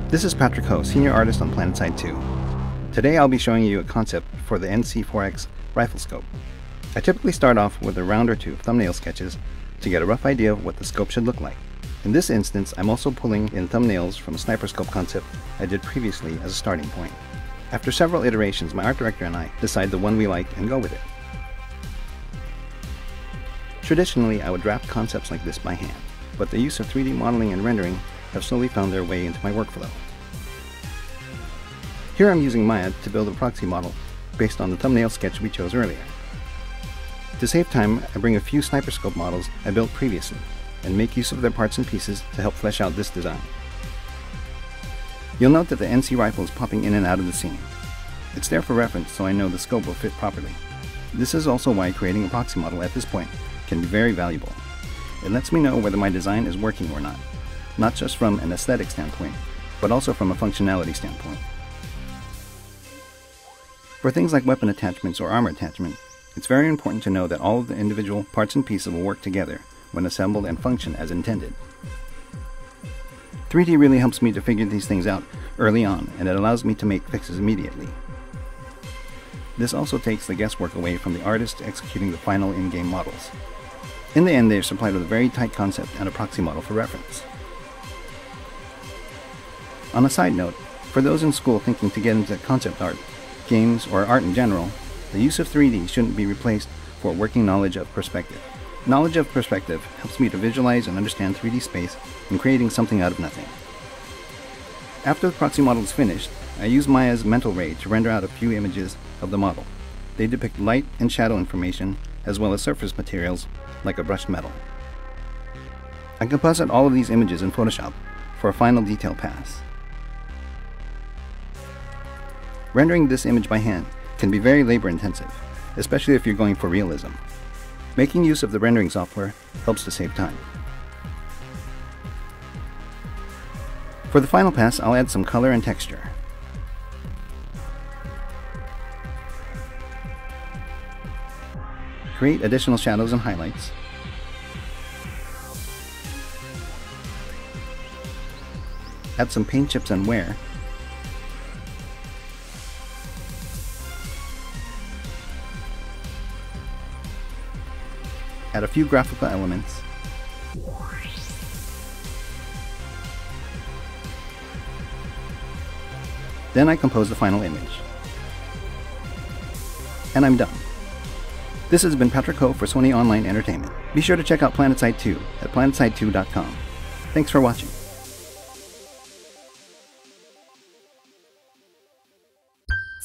This is Patrick Ho, Senior Artist on PlanetSide 2. Today I'll be showing you a concept for the NC4X rifle scope. I typically start off with a round or two of thumbnail sketches to get a rough idea of what the scope should look like. In this instance, I'm also pulling in thumbnails from a sniper scope concept I did previously as a starting point. After several iterations, my art director and I decide the one we like and go with it. Traditionally, I would draft concepts like this by hand, but the use of 3D modeling and rendering have slowly found their way into my workflow. Here I'm using Maya to build a proxy model based on the thumbnail sketch we chose earlier. To save time, I bring a few sniper scope models I built previously and make use of their parts and pieces to help flesh out this design. You'll note that the NC rifle is popping in and out of the scene. It's there for reference so I know the scope will fit properly. This is also why creating a proxy model at this point can be very valuable. It lets me know whether my design is working or not just from an aesthetic standpoint, but also from a functionality standpoint. For things like weapon attachments or armor attachment, it's very important to know that all of the individual parts and pieces will work together when assembled and function as intended. 3D really helps me to figure these things out early on, and it allows me to make fixes immediately. This also takes the guesswork away from the artist executing the final in-game models. In the end, they are supplied with a very tight concept and a proxy model for reference. On a side note, for those in school thinking to get into concept art, games, or art in general, the use of 3D shouldn't be replaced for working knowledge of perspective. Knowledge of perspective helps me to visualize and understand 3D space and creating something out of nothing. After the proxy model is finished, I use Maya's mental ray to render out a few images of the model. They depict light and shadow information as well as surface materials like a brushed metal. I composite all of these images in Photoshop for a final detail pass. Rendering this image by hand can be very labor intensive, especially if you're going for realism. Making use of the rendering software helps to save time. For the final pass, I'll add some color and texture. Create additional shadows and highlights. Add some paint chips and wear. Add a few graphical elements. Then I compose the final image. And I'm done. This has been Patrick Ho for Sony Online Entertainment. Be sure to check out PlanetSide 2 at planetside2.com. Thanks for watching.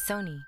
Sony.